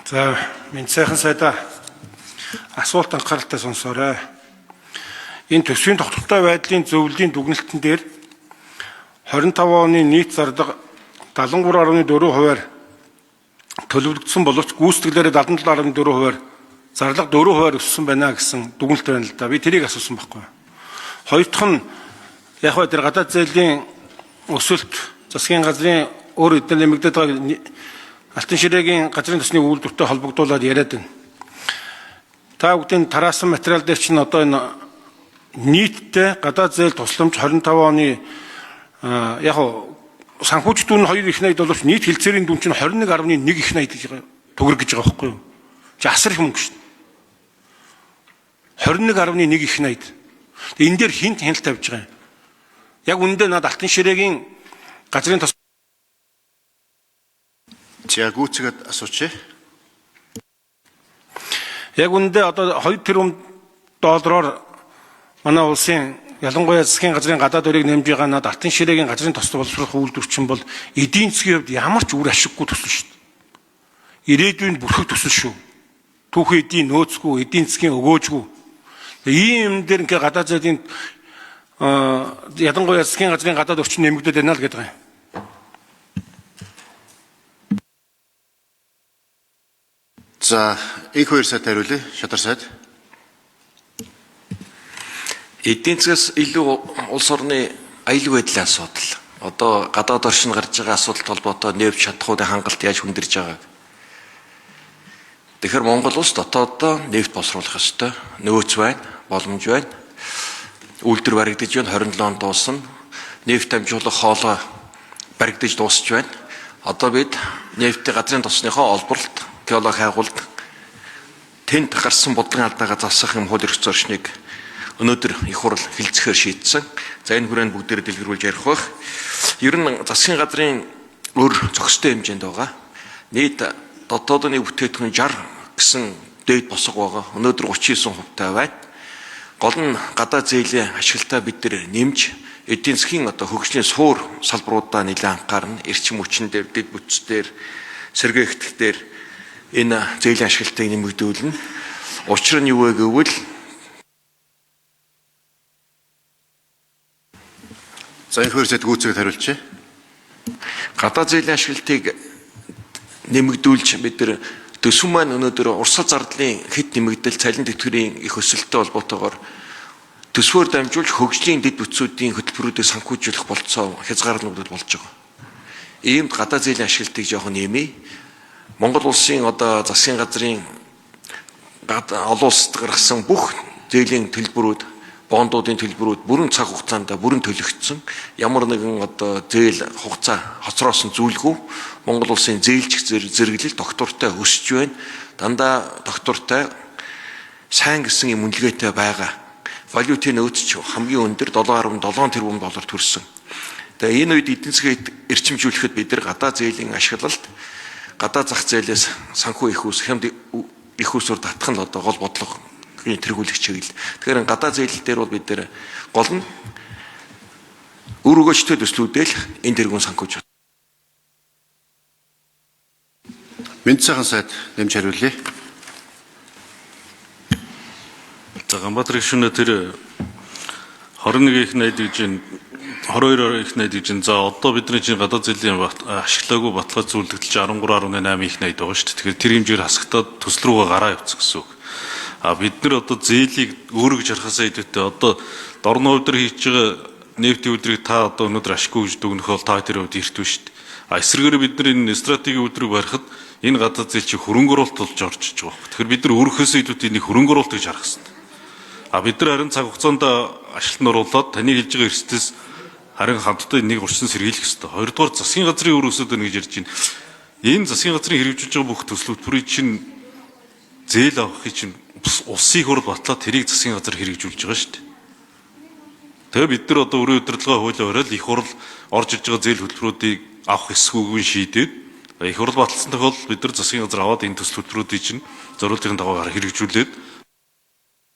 За, минь сайхан сайдаа асуулт анхааралтай сонсоорой. Энэ төсвийн тогтвортой байдлын зөвлөлийн дүгнэлтэн дээр 25 оны нийт зардлага 73.4%-аар төлөвлөгдсөн боловч гүйцэтгэлээрээ 77.4%-аар зарлага 4%-аар өссөн байна гэсэн дүгнэлт байна л да. Би тэрийг асуусан байхгүй. Хоёр дахь нь яг хөө тэр гадаад зээлийн өсөлт засгийн газрын өөр эдгээр нэмэгдээд байгаа Алтан ширээгийн газрын төсний үйлдвэртэй холбогдуулаад яриад байна. Та бүхэн тараасан материал дээр чинь одоо энэ нийтдээ гадаад зээл тусламж 25 оны яг санхүүч дүн 2 их найд боловч нийт хэлцээрийн дүн чинь 21.1 их найд төгрөг гэж байгаа байхгүй юу? Чи асар их мөнгө шүү дээ. 21.1 их найд. Тэгээ энэ дээр хинт хяналт тавьж байгаа юм. Яг үүндээ над Алтан ширээгийн газрын тус За гүйцэтгэд асууч. Яг үүндээ одоо 2 тэрбум доллараар манай улсын ялангуяа засгийн газрын гадаад өрийг нэмж байгаа над Алтан ширээгийн газрын тостой боловсрох үйлдвэрчин бол эдийн засгийн хувьд ямар ч үр ашиггүй төсөл шүү дээ. Ирээдүйн бүрхэг төсөл шүү. Түүхэн эдийн нөөцгүй, эдийн засгийн өгөөжгүй. Ийм юм дээр ингээ гадаад зээлийн ялангуяа засгийн газрын гадаад орчин нэмэгдээд байна л гэдэг юм. За их хоёр сайд хариулъя. Шадар сайд. Эдийн засгаас илүү улс орны аюулгүй байдлын асуудал. Одоо гадаад оршин гарч байгаа асуудалт холбоотой нефт шатхуудын хангалт яаж хүндэрж байгааг. Тэгэхээр Монгол улс дотооддоо нефт боловсруулах ёстой. Нөөц байна, боломж байна. Үйлдвэр баригдаж байна, 27 онд дуусна. Нефт амжуулах хоолой баригдаж дуусч байна. Одоо бид нефтийн газрын тосныхоо олборлолт геологи хайгуулд тэнд гарсан бодлогын алдаагаа засах юм хууль эрх зүйн орчныг өнөөдөр их хурл хилцэхээр шийдсэн. За энэ хүрээнд бүгдээр дэлгэрүүлж ярих байх. Ер нь засгийн газрын өөр зохистой хэмжээнд байгаа. Нийт дотоодны бүтээгдэхүүн 60 гэсэн дээд босго байгаа. Өнөөдөр 39% байна. Гол нь гадаад зээлийн ашиглалтаа бид нэр нэмж эдийн засгийн одоо хөгжлийн суур салбаруудаа нэлээд анхаарна. Эрчим хүчин дээр, дэд бүтц дээр, сэргээгдэх дээр энэ зээлийн ашиглалтыг нэмэгдүүлнэ. Учир нь юу вэ гэвэл За их хоёр сайд гүйцэтгэд хариулж. гадаад зээлийн ашиглалтыг нэмэгдүүлж бид нар төсвөн маань өнөөдөр урсгал зардлын хэд нэмэгдэл цалин тэтгэврийн их өсөлттэй холбоотойгоор төсвөөр дамжуулж хөгжлийн дэд бүтцүүдийн хөтөлбөрүүдийг санхүүжүүлэх болцоо хязгаарлалт болж байгаа. Иймд гадаад зээлийн ашиглалтыг жоохон нэмье. Монгол улсын одоо засгийн газрын олон улсад гаргасан бүх зээлийн төлбөрүүд, бондуудын төлбөрүүд бүрэн цаг хугацаанд бүрэн төлөгдсөн. Ямар нэгэн одоо зээл хугацаа хоцроосон зүйлгүй. Монгол улсын зээлч зэрэглэл доктортой өсөж байна. Дандаа доктортой сайн гэсэн юм үнэлгээтэй байгаа. Валютын нөөц хамгийн өндөр 7.7 тэрбум доллар төрсөн. Тэгээ энэ үед эдийн засгийг эрчимжүүлэхэд бид нар гадаад зээлийн ашиглалт гадаад зах зээлээс санхүү их үүсэх хэмд их үүсвэр татах нь одоо гол бодлогын тэргүүлэгч чиглэл. Тэгэхээр гадаад зээл дээр бол бид нэр гол нь өргөжтэй төслүүдэл энэ тэргүүн санхүүж байна. Мэд сайхан сайд нэмж хариулъя. За Ганбаатар гишүүнээ тэр 21 их найд гэж 22 их найд гэж за одоо бидний чинь гадаад зээлийн ашиглаагүй баталгаа зөвлөгдөлж 13.8 их найд байгаа шүү дээ. Тэгэхээр тэр хэмжээр хасагтаад төсөл рүүгээ гараа явуулсан гэсэн үг. Бид нар одоо зээлийг өөрөж харахасаа идэвхтэй одоо дорны хувьд хийж байгаа нефтийн үйлдвэрийг та одоо өнөөдөр ашиггүй гэж дүгнэх бол та тэр хувьд эртвэ шүү дээ. Эсрэгээр бид нар энэ стратегийн үйлдвэрийг барихад энэ гадаад зээл чи хөрөнгө оруулалт болж орж иж байгаа. Тэгэхээр бид нар өөрөхөөсөө идэвхтэй энийг хөрөнгө оруулалт гэж харах хэрэгтэй. Бид нар харин цаг хугацаанд ажилтнаар оруулаад таны хэлж байгаа эрсдэлс харин хамтдаа энийг урьдчилан сэргийлэх хэрэгтэй. Хоёрдугаар засгийн газрын өөр өсөд байна гэж ярьж байна. Энэ засгийн газрын хэрэгжүүлж байгаа бүх төсөл хөтөлбөрийн чинь зээл авахыг чинь улсын хурл батлаад тэрийг засгийн газар хэрэгжүүлж байгаа шүү дээ. Тэгээ бид нар одоо өрөө удирдлагын хуулиар бариад их хурл орж иж байгаа зээл хөтөлбөрүүдийг авах эсвүүг нь шийдээд их хурл баталсан тохиолдолд бид нар засгийн газар аваад энэ төсөл хөтөлбөрүүдийг чинь зориултын дагуу хэрэгжүүлээд